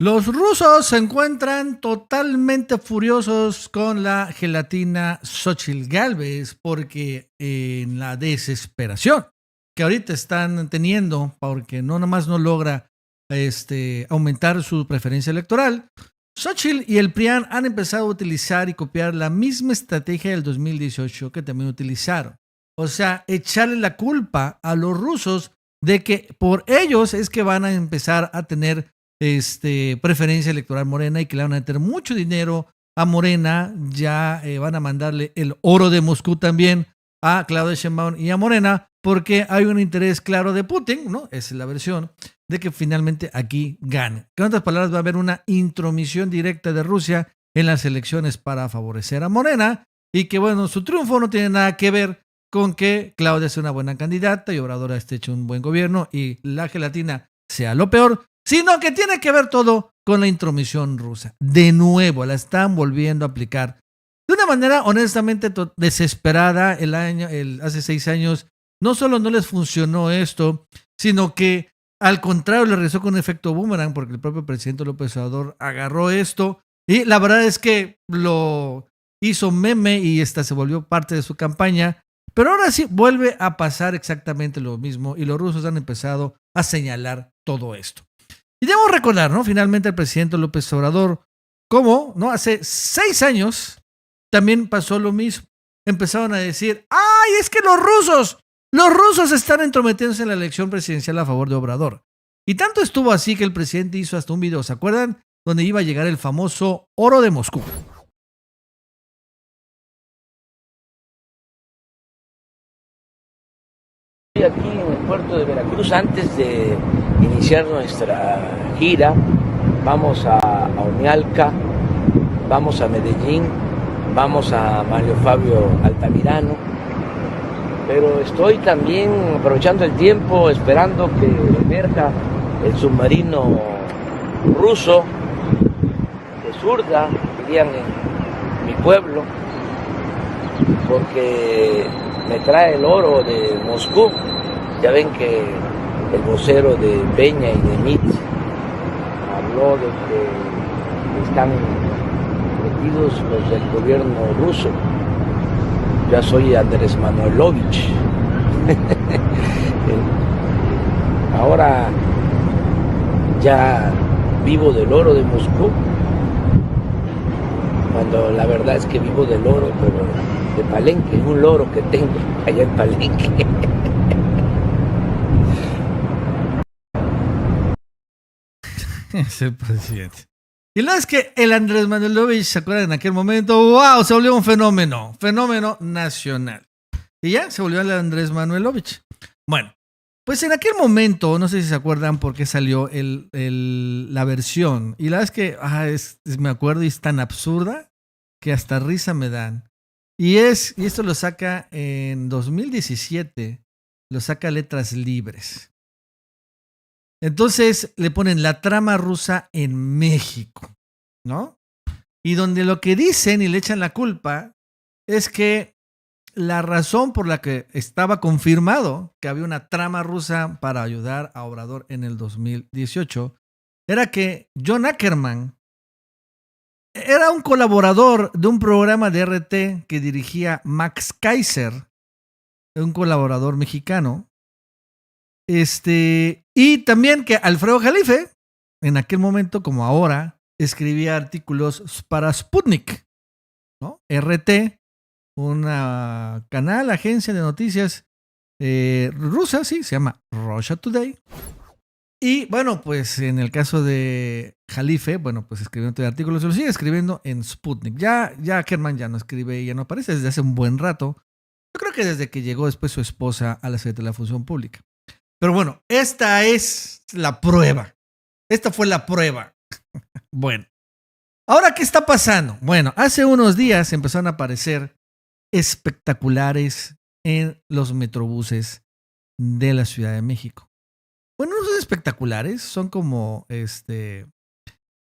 Los rusos se encuentran totalmente furiosos con la gelatina Xochitl Gálvez porque en la desesperación que ahorita están teniendo porque no nomás no logra aumentar su preferencia electoral, Xochitl y el PRIAN han empezado a utilizar y copiar la misma estrategia del 2018 que también utilizaron. O sea, echarle la culpa a los rusos de que por ellos es que van a empezar a tener preferencia electoral Morena y que le van a meter mucho dinero a Morena. Ya van a mandarle el oro de Moscú también a Claudia Sheinbaum y a Morena porque hay un interés claro de Putin, ¿no? Esa es la versión de que finalmente aquí gane. En otras palabras, va a haber una intromisión directa de Rusia en las elecciones para favorecer a Morena y que, bueno, su triunfo no tiene nada que ver con que Claudia sea una buena candidata y Obrador esté hecho un buen gobierno y la gelatina sea lo peor, sino que tiene que ver todo con la intromisión rusa. De nuevo, la están volviendo a aplicar de una manera honestamente desesperada. Hace 6 años no solo no les funcionó esto, sino que al contrario le regresó con un efecto boomerang porque el propio presidente López Obrador agarró esto y la verdad es que lo hizo meme y se volvió parte de su campaña. Pero ahora sí vuelve a pasar exactamente lo mismo y los rusos han empezado a señalar todo esto. Y debemos recordar, ¿no? Finalmente el presidente López Obrador, como, ¿no? Hace 6 años también pasó lo mismo. Empezaron a decir, ¡ay, es que los rusos están entrometiéndose en la elección presidencial a favor de Obrador! Y tanto estuvo así que el presidente hizo hasta un video, ¿se acuerdan? Donde iba a llegar el famoso oro de Moscú. Aquí en el puerto de Veracruz, antes de iniciar nuestra gira, vamos a Omialca, vamos a Medellín, vamos a Mario Fabio Altamirano, pero estoy también aprovechando el tiempo, esperando que emerja el submarino ruso de Zurda, dirían en mi pueblo, porque me trae el oro de Moscú. Ya ven que el vocero de Peña y de Mitz habló de que están metidos los del gobierno ruso. Ya soy Andrés Manuelovich. Ahora ya vivo del oro de Moscú, cuando la verdad es que vivo del oro, pero de Palenque, un loro que tengo allá en Palenque. Es el presidente. Y la verdad es que el Andrés Manuelovich, ¿se acuerdan en aquel momento? ¡Wow! Se volvió un fenómeno nacional. Y ya se volvió el Andrés Manuelovich. Bueno, pues en aquel momento, no sé si se acuerdan por qué salió la versión. Y la verdad es que me acuerdo y es tan absurda que hasta risa me dan. Y esto lo saca en 2017, lo saca Letras Libres. Entonces le ponen la trama rusa en México, ¿no? Y donde lo que dicen y le echan la culpa es que la razón por la que estaba confirmado que había una trama rusa para ayudar a Obrador en el 2018 era que John Ackerman era un colaborador de un programa de RT que dirigía Max Kaiser, un colaborador mexicano. Y también que Alfredo Jalife, en aquel momento como ahora, escribía artículos para Sputnik, ¿no? RT, una agencia de noticias rusa, sí, se llama Russia Today. Y bueno, pues en el caso de Jalife, bueno, pues escribió otro artículo, se lo sigue escribiendo en Sputnik. Ya Ackerman ya no escribe, ya no aparece desde hace un buen rato. Yo creo que desde que llegó después su esposa a la Secretaría de la Función Pública. Pero bueno, esta es la prueba. Esta fue la prueba. Bueno, ¿ahora qué está pasando? Bueno, hace unos días empezaron a aparecer espectaculares en los metrobuses de la Ciudad de México. Bueno, no son espectaculares, son como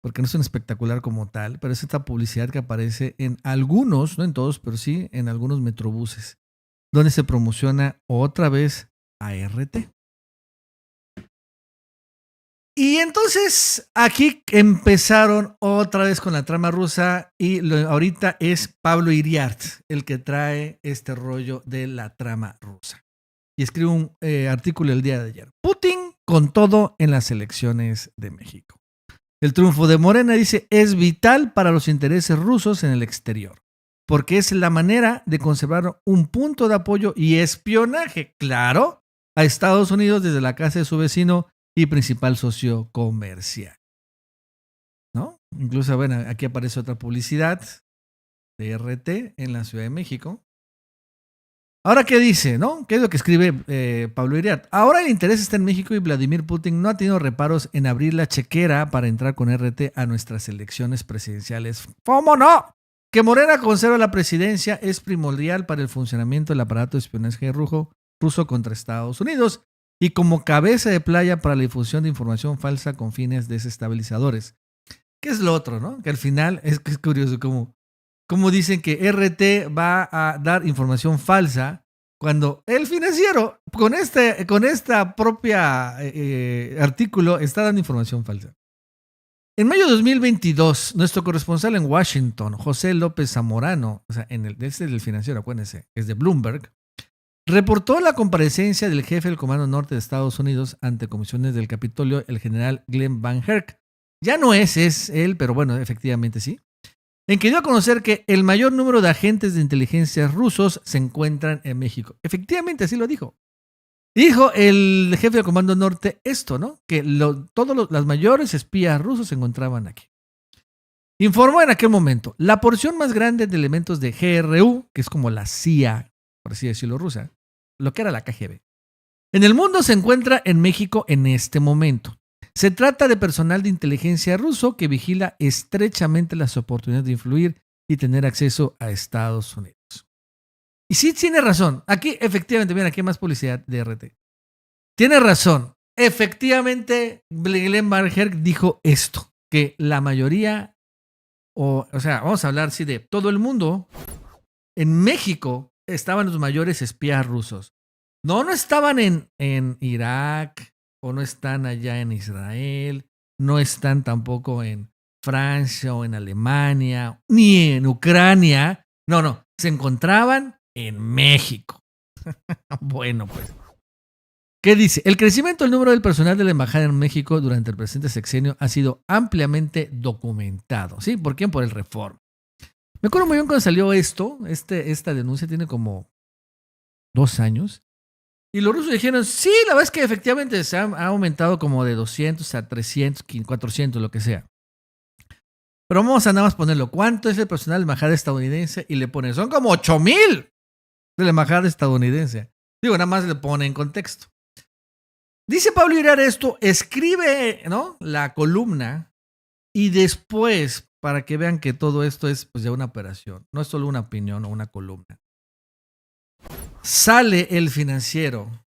porque no son espectacular como tal, pero es esta publicidad que aparece en algunos, no en todos, pero sí en algunos metrobuses, donde se promociona otra vez ART. Y entonces aquí empezaron otra vez con la trama rusa y ahorita es Pablo Iriart el que trae este rollo de la trama rusa. Y escribe un artículo el día de ayer. Putin con todo en las elecciones de México. El triunfo de Morena, dice, es vital para los intereses rusos en el exterior, porque es la manera de conservar un punto de apoyo y espionaje, claro, a Estados Unidos desde la casa de su vecino y principal socio comercial. ¿No? Incluso, bueno, aquí aparece otra publicidad de RT en la Ciudad de México. Ahora, ¿qué dice? ¿No? ¿Qué es lo que escribe Pablo Iriart? Ahora el interés está en México y Vladimir Putin no ha tenido reparos en abrir la chequera para entrar con RT a nuestras elecciones presidenciales. ¿Cómo no? Que Morena conserve la presidencia es primordial para el funcionamiento del aparato de espionaje ruso contra Estados Unidos y como cabeza de playa para la difusión de información falsa con fines desestabilizadores. ¿Qué es lo otro, no? Que al final es curioso cómo dicen que RT va a dar información falsa cuando el financiero con esta propia artículo está dando información falsa. En mayo de 2022, nuestro corresponsal en Washington, José López Zamorano, o sea, este es del financiero, acuérdense, es de Bloomberg, reportó la comparecencia del jefe del Comando Norte de Estados Unidos ante comisiones del Capitolio, el general Glenn Van Herk. Ya no es él, pero bueno, efectivamente sí. En que dio a conocer que el mayor número de agentes de inteligencia rusos se encuentran en México. Efectivamente, así lo dijo. Dijo el jefe del Comando Norte esto, ¿no? Que los mayores espías rusos se encontraban aquí. Informó en aquel momento, la porción más grande de elementos de GRU, que es como la CIA, por así decirlo, rusa, lo que era la KGB, en el mundo se encuentra en México en este momento. Se trata de personal de inteligencia ruso que vigila estrechamente las oportunidades de influir y tener acceso a Estados Unidos. Y sí, tiene razón. Aquí, efectivamente, miren, aquí hay más publicidad de RT. Tiene razón. Efectivamente, Glenn Van Herk dijo esto, que la mayoría, o sea, vamos a hablar sí, de todo el mundo, en México estaban los mayores espías rusos. No estaban en Irak, o no están allá en Israel, no están tampoco en Francia o en Alemania, ni en Ucrania. No, se encontraban en México. Bueno, pues. ¿Qué dice? El crecimiento del número del personal de la embajada en México durante el presente sexenio ha sido ampliamente documentado. ¿Sí? ¿Por quién? Por el Reforma. Me acuerdo muy bien cuando salió esta denuncia, tiene como 2 años. Y los rusos dijeron, sí, la verdad es que efectivamente se ha aumentado como de 200 a 300, 400, lo que sea. Pero vamos a nada más ponerlo. ¿Cuánto es el personal de la embajada estadounidense? Y le ponen, son como 8,000 de la embajada estadounidense. Digo, nada más le pone en contexto. Dice Pablo Iriart esto, escribe, ¿no?, la columna y después, para que vean que todo esto es pues ya una operación, no es solo una opinión o una columna. Sale el financiero,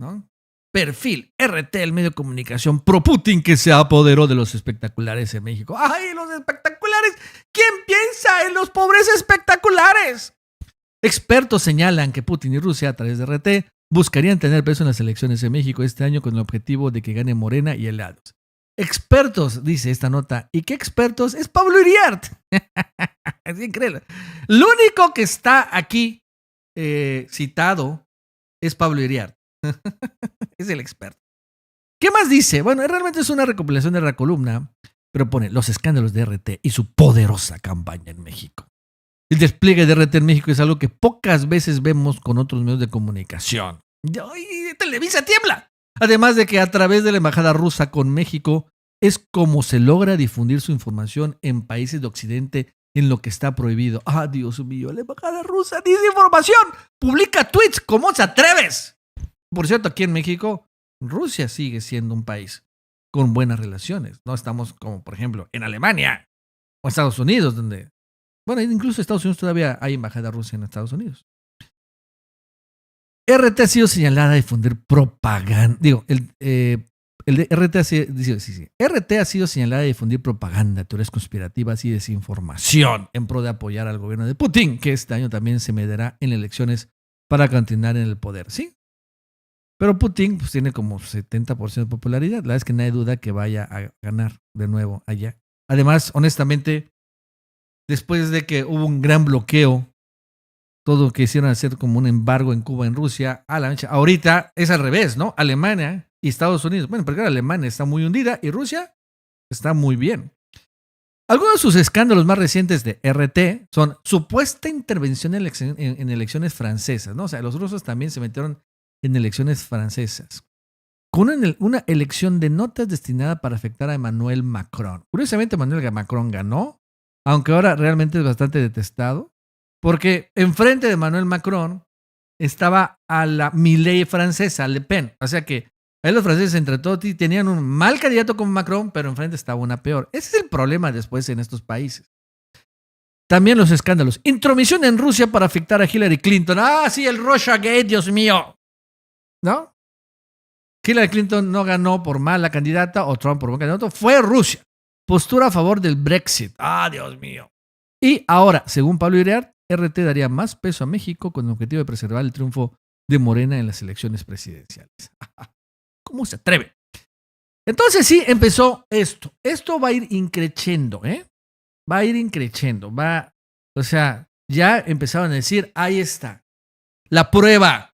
¿no? Perfil, RT, el medio de comunicación pro Putin que se apoderó de los espectaculares en México. ¡Ay, los espectaculares! ¿Quién piensa en los pobres espectaculares? Expertos señalan que Putin y Rusia, a través de RT, buscarían tener peso en las elecciones de México este año con el objetivo de que gane Morena y aliados. Expertos, dice esta nota. ¿Y qué expertos? Es Pablo Iriart. Es increíble. Lo único que está aquí citado es Pablo Iriart. Es el experto. ¿Qué más dice? Bueno, realmente es una recopilación de la columna, pero pone los escándalos de RT y su poderosa campaña en México. El despliegue de RT en México es algo que pocas veces vemos con otros medios de comunicación. ¡Ay, Televisa tiembla! Además de que a través de la embajada rusa con México es como se logra difundir su información en países de Occidente en lo que está prohibido. ¡Ah, Dios mío! La embajada rusa dice información. Publica tweets. ¿Cómo te atreves? Por cierto, aquí en México, Rusia sigue siendo un país con buenas relaciones. No estamos como, por ejemplo, en Alemania o Estados Unidos, donde... Bueno, incluso en Estados Unidos todavía hay embajada rusa en Estados Unidos. RT ha sido señalada de difundir propaganda. RT ha sido señalada de difundir propaganda, teorías conspirativas y desinformación en pro de apoyar al gobierno de Putin, que este año también se medirá en elecciones para continuar en el poder. ¿Sí? Pero Putin pues, tiene como 70% de popularidad. La verdad es que nadie duda que vaya a ganar de nuevo allá. Además, honestamente, después de que hubo un gran bloqueo, todo quisieron hacer como un embargo en Cuba, en Rusia, ahorita es al revés, ¿no? Alemania y Estados Unidos. Bueno, porque Alemania está muy hundida y Rusia está muy bien. Algunos de sus escándalos más recientes de RT son supuesta intervención en elecciones francesas, ¿no? O sea, los rusos también se metieron en elecciones francesas. Con una elección de notas destinada para afectar a Emmanuel Macron. Curiosamente, Emmanuel Macron ganó, aunque ahora realmente es bastante detestado, porque enfrente de Emmanuel Macron estaba a la Milei francesa, Le Pen. O sea que ahí los franceses entre todos tenían un mal candidato como Macron, pero enfrente estaba una peor. Ese es el problema después en estos países. También los escándalos. Intromisión en Rusia para afectar a Hillary Clinton. Ah, sí, el Russiagate, Dios mío. ¿No? Hillary Clinton no ganó por mala candidata o Trump por buen candidato. Fue Rusia. Postura a favor del Brexit. Ah, Dios mío. Y ahora, según Pablo Iriart, RT daría más peso a México con el objetivo de preservar el triunfo de Morena en las elecciones presidenciales. ¿Cómo se atreve? Entonces sí, empezó esto. Esto va a ir increciendo, ¿eh? Va a ir increciendo. O sea, ya empezaron a decir, ahí está. La prueba.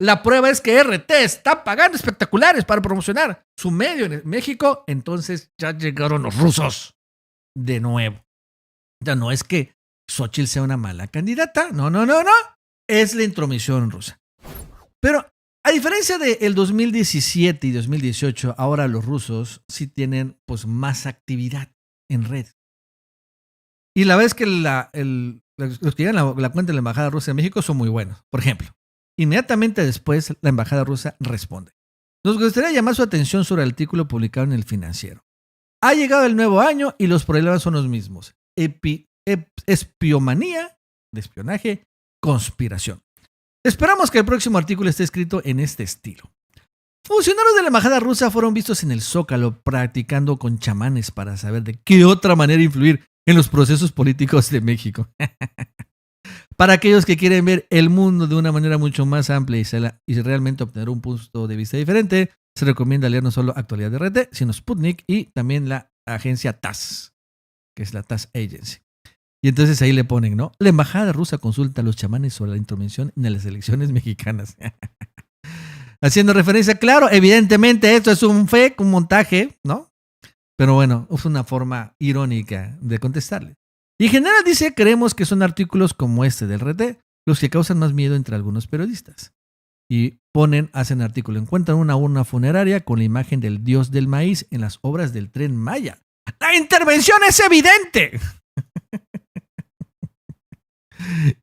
La prueba es que RT está pagando espectaculares para promocionar su medio en México. Entonces ya llegaron los rusos de nuevo. Ya no es que Xochitl sea una mala candidata. No. Es la intromisión rusa. Pero a diferencia del 2017 y 2018, ahora los rusos sí tienen pues más actividad en red. Y la verdad es que los que llegan la cuenta de la Embajada Rusa en México son muy buenos. Por ejemplo, inmediatamente después la Embajada Rusa responde. Nos gustaría llamar su atención sobre el artículo publicado en El Financiero. Ha llegado el nuevo año y los problemas son los mismos. Espiomanía, de espionaje, conspiración. Esperamos que el próximo artículo esté escrito en este estilo. Funcionarios de la embajada rusa fueron vistos en el Zócalo practicando con chamanes para saber de qué otra manera influir en los procesos políticos de México. Para aquellos que quieren ver el mundo de una manera mucho más amplia y realmente obtener un punto de vista diferente, se recomienda leer no solo Actualidad de RT, sino Sputnik y también la agencia TASS, que es la TASS Agency. Y entonces ahí le ponen, ¿no? La embajada rusa consulta a los chamanes sobre la intervención en las elecciones mexicanas. Haciendo referencia, claro, evidentemente esto es un fake, un montaje, ¿no? Pero bueno, es una forma irónica de contestarle. Y en general dice, creemos que son artículos como este del RT los que causan más miedo entre algunos periodistas. Y hacen artículo, encuentran una urna funeraria con la imagen del dios del maíz en las obras del Tren Maya. ¡La intervención es evidente!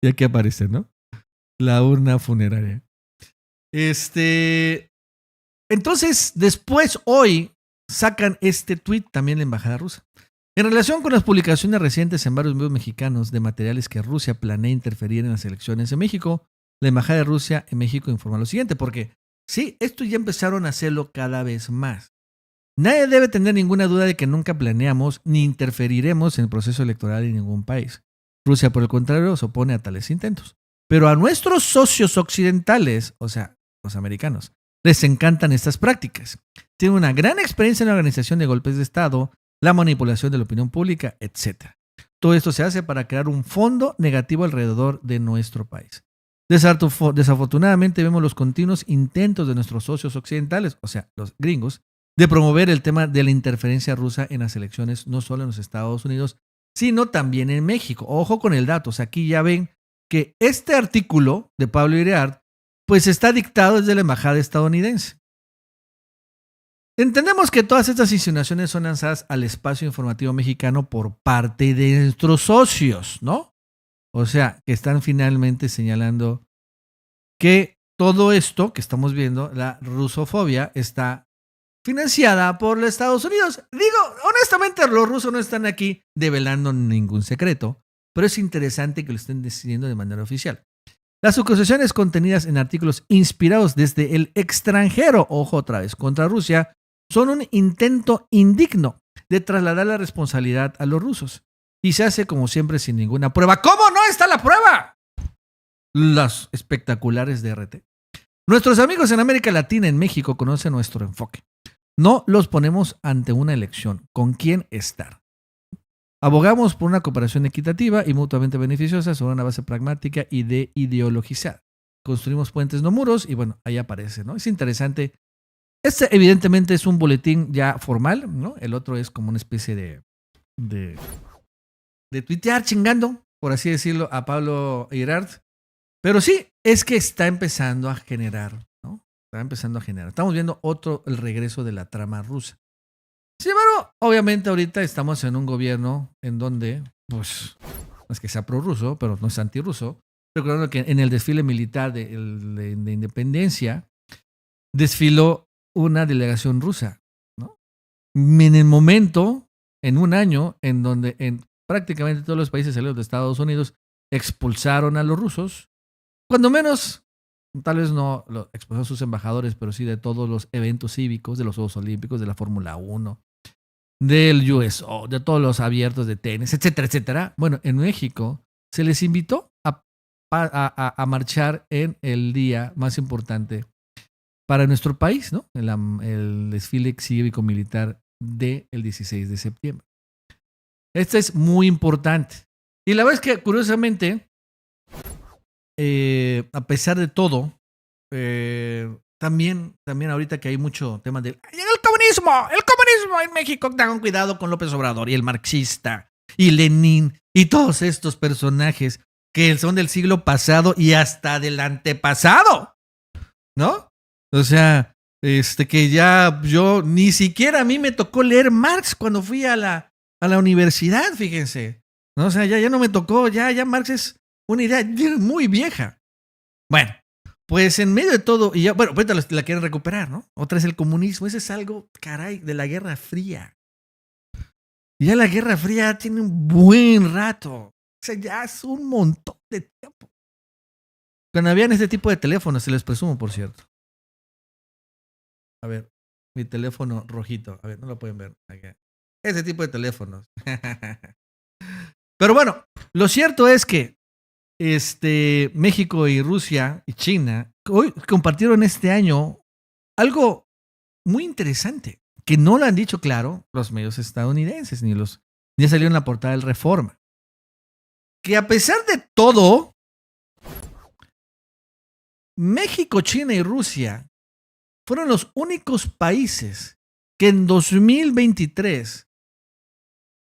Y aquí aparece, ¿no? La urna funeraria. Entonces, después, hoy, sacan este tweet también la embajada rusa. En relación con las publicaciones recientes en varios medios mexicanos de materiales que Rusia planea interferir en las elecciones en México, la embajada de Rusia en México informa lo siguiente, porque sí, esto ya empezaron a hacerlo cada vez más. Nadie debe tener ninguna duda de que nunca planeamos ni interferiremos en el proceso electoral en ningún país. Rusia, por el contrario, se opone a tales intentos. Pero a nuestros socios occidentales, o sea, los americanos, les encantan estas prácticas. Tienen una gran experiencia en la organización de golpes de Estado, la manipulación de la opinión pública, etc. Todo esto se hace para crear un fondo negativo alrededor de nuestro país. Desafortunadamente vemos los continuos intentos de nuestros socios occidentales, o sea, los gringos, de promover el tema de la interferencia rusa en las elecciones, no solo en los Estados Unidos, sino también en México. Ojo con el dato, o sea, aquí ya ven que este artículo de Pablo Iriart pues está dictado desde la embajada estadounidense. Entendemos que todas estas insinuaciones son lanzadas al espacio informativo mexicano por parte de nuestros socios, ¿no? O sea, que están finalmente señalando que todo esto que estamos viendo, la rusofobia, está financiada por los Estados Unidos. Digo, honestamente, los rusos no están aquí develando ningún secreto, pero es interesante que lo estén decidiendo de manera oficial. Las acusaciones contenidas en artículos inspirados desde el extranjero, ojo otra vez, contra Rusia, son un intento indigno de trasladar la responsabilidad a los rusos. Y se hace, como siempre, sin ninguna prueba. ¿Cómo no está la prueba? Las espectaculares de RT. Nuestros amigos en América Latina, en México, conocen nuestro enfoque. No los ponemos ante una elección. ¿Con quién estar? Abogamos por una cooperación equitativa y mutuamente beneficiosa sobre una base pragmática y de ideologizar. Construimos puentes, no muros, y bueno, ahí aparece, ¿no? Es interesante. Este evidentemente es un boletín ya formal, ¿no? El otro es como una especie de tuitear chingando, por así decirlo, a Pablo Girard. Pero sí, es que está empezando a generar, ¿no? Está empezando a generar. Estamos viendo el regreso de la trama rusa. Sin embargo, obviamente ahorita estamos en un gobierno en donde, pues, no es que sea prorruso, pero no es antirruso. Recordando que en el desfile militar de independencia desfiló una delegación rusa, ¿no? En el momento, en un año, en donde en prácticamente todos los países aliados de Estados Unidos expulsaron a los rusos, cuando menos, tal vez no expulsaron sus embajadores, pero sí de todos los eventos cívicos, de los Juegos Olímpicos, de la Fórmula 1, del USO, de todos los abiertos de tenis, etcétera, etcétera. Bueno, en México se les invitó a marchar en el día más importante para nuestro país, ¿no? El desfile cívico-militar del 16 de septiembre. Este es muy importante. Y la verdad es que, curiosamente, a pesar de todo, también ahorita que hay mucho tema del el comunismo en México, tengan cuidado con López Obrador y el marxista y Lenin y todos estos personajes que son del siglo pasado y hasta del antepasado, ¿no? O sea, que ya yo ni siquiera a mí me tocó leer Marx cuando fui a la universidad, fíjense, ¿no? O sea, ya no me tocó, ya Marx es una idea muy vieja. Bueno, pues en medio de todo, y ya, bueno, ahorita la quieren recuperar, ¿no? Otra es el comunismo, ese es algo, caray, de la Guerra Fría. Y ya la Guerra Fría tiene un buen rato, o sea, ya es un montón de tiempo. Cuando habían este tipo de teléfonos, se les presumo, por cierto. A ver, mi teléfono rojito, a ver, no lo pueden ver. Acá. Ese tipo de teléfonos. Pero bueno, lo cierto es que México y Rusia y China hoy compartieron este año algo muy interesante que no lo han dicho claro los medios estadounidenses ni salió en la portada del Reforma, que a pesar de todo, México, China y Rusia fueron los únicos países que en 2023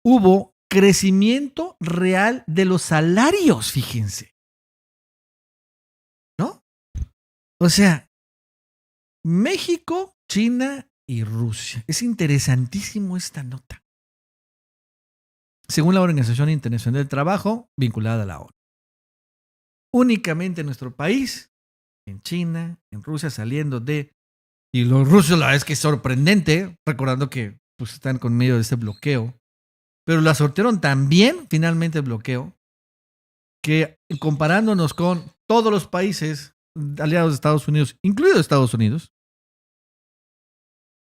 hubo crecimiento real de los salarios, fíjense. ¿No? O sea, México, China y Rusia. Es interesantísimo esta nota. Según la Organización Internacional del Trabajo, vinculada a la ONU. Únicamente en nuestro país, en China, en Rusia, saliendo de... Y los rusos, la verdad es que es sorprendente, recordando que pues, están con medio de este bloqueo. Pero la sortearon tan bien, finalmente, el bloqueo, que comparándonos con todos los países aliados de Estados Unidos, incluido Estados Unidos,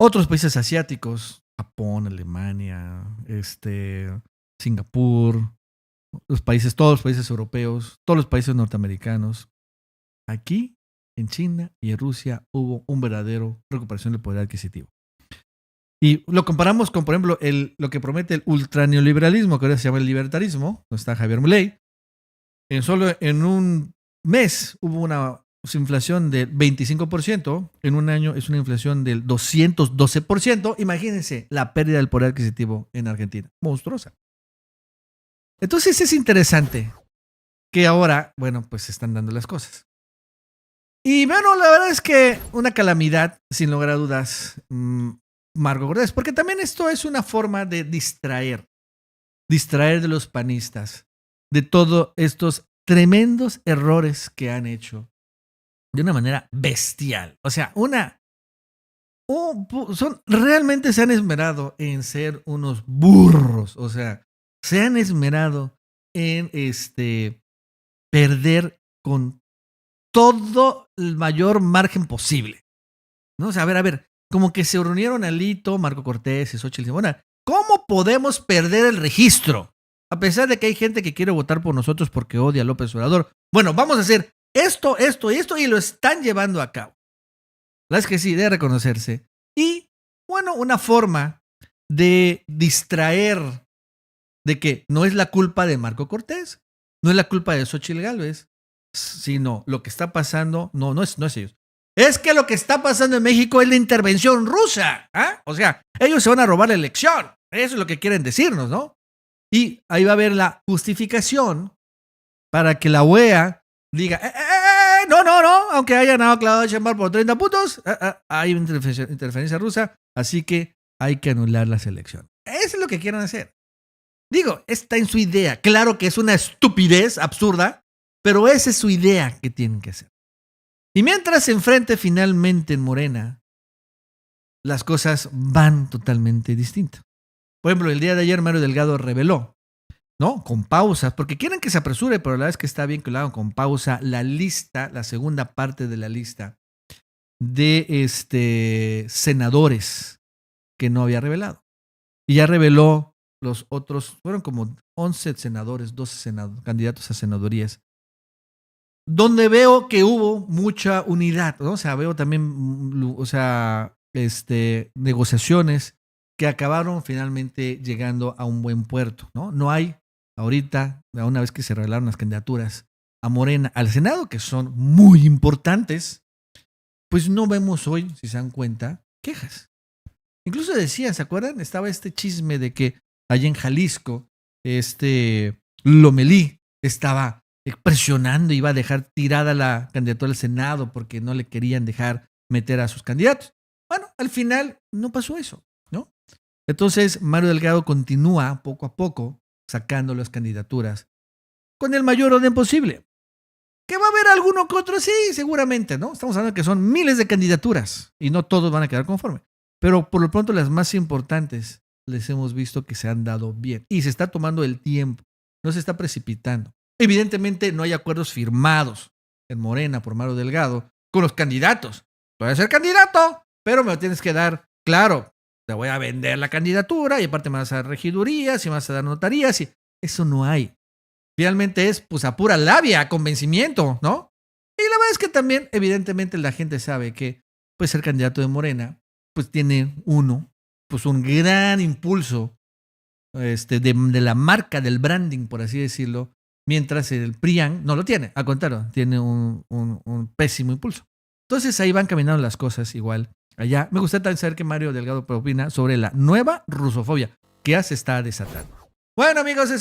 otros países asiáticos, Japón, Alemania, Singapur, todos los países europeos, todos los países norteamericanos, aquí en China y en Rusia hubo un verdadero recuperación del poder adquisitivo. Y lo comparamos con, por ejemplo, lo que promete el ultraneoliberalismo, que ahora se llama el libertarismo, donde está Javier Milei. Solo en un mes hubo una inflación del 25%, en un año es una inflación del 212%. Imagínense la pérdida del poder adquisitivo en Argentina. Monstruosa. Entonces es interesante que ahora, bueno, pues se están dando las cosas. Y bueno, la verdad es que una calamidad, sin lugar a dudas, Marco Cortés, porque también esto es una forma de distraer de los panistas, de todos estos tremendos errores que han hecho de una manera bestial. O sea, realmente se han esmerado en ser unos burros, o sea, se han esmerado en perder con todo el mayor margen posible. ¿No? O sea, a ver, como que se reunieron Alito, Marco Cortés y Xochitl. Bueno, ¿cómo podemos perder el registro? A pesar de que hay gente que quiere votar por nosotros porque odia a López Obrador. Bueno, vamos a hacer esto y esto, y lo están llevando a cabo. La verdad es que sí, debe reconocerse. Y, bueno, una forma de distraer de que no es la culpa de Marco Cortés, no es la culpa de Xóchitl Gálvez, sino lo que está pasando, no es ellos. Es que lo que está pasando en México es la intervención rusa. ¿Ah? O sea, ellos se van a robar la elección. Eso es lo que quieren decirnos, ¿no? Y ahí va a haber la justificación para que la OEA diga, no, aunque hayan ganado Claudia Sheinbaum por 30 puntos, hay interferencia rusa, así que hay que anular las elecciones. Eso es lo que quieren hacer. Digo, está en su idea. Claro que es una estupidez absurda, pero esa es su idea que tienen que hacer. Y mientras se enfrente finalmente en Morena, las cosas van totalmente distintas. Por ejemplo, el día de ayer Mario Delgado reveló, ¿no? Con pausas, porque quieren que se apresure, pero la verdad es que está bien que lo hagan con pausa, la lista, la segunda parte de la lista de senadores que no había revelado. Y ya reveló los otros, fueron como 11 senadores, 12 candidatos a senadorías, donde veo que hubo mucha unidad, ¿no? O sea, veo también, negociaciones que acabaron finalmente llegando a un buen puerto, ¿no? No hay ahorita, una vez que se revelaron las candidaturas a Morena, al Senado, que son muy importantes, pues no vemos hoy, si se dan cuenta, quejas. Incluso decían, ¿se acuerdan? Estaba este chisme de que allá en Jalisco, Lomelí estaba presionando, iba a dejar tirada la candidatura al Senado porque no le querían dejar meter a sus candidatos. Bueno, al final no pasó eso, ¿no? Entonces, Mario Delgado continúa poco a poco sacando las candidaturas con el mayor orden posible. ¿Que va a haber alguno que otro? Sí, seguramente, ¿no? Estamos hablando de que son miles de candidaturas y no todos van a quedar conformes. Pero por lo pronto las más importantes les hemos visto que se han dado bien. Y se está tomando el tiempo, no se está precipitando. Evidentemente no hay acuerdos firmados en Morena por Mario Delgado con los candidatos. Voy a ser candidato, pero me lo tienes que dar claro. Te voy a vender la candidatura y aparte me vas a dar regidurías y me vas a dar notarías. Y eso no hay. Finalmente es pues a pura labia, convencimiento, ¿no? Y la verdad es que también evidentemente la gente sabe que pues ser candidato de Morena pues tiene un gran impulso de la marca, del branding, por así decirlo, mientras el PRIAN no lo tiene, al contrario, tiene un pésimo impulso. Entonces ahí van caminando las cosas igual allá. Me gustaría también saber qué Mario Delgado opina sobre la nueva rusofobia que ya se está desatando. Bueno, amigos,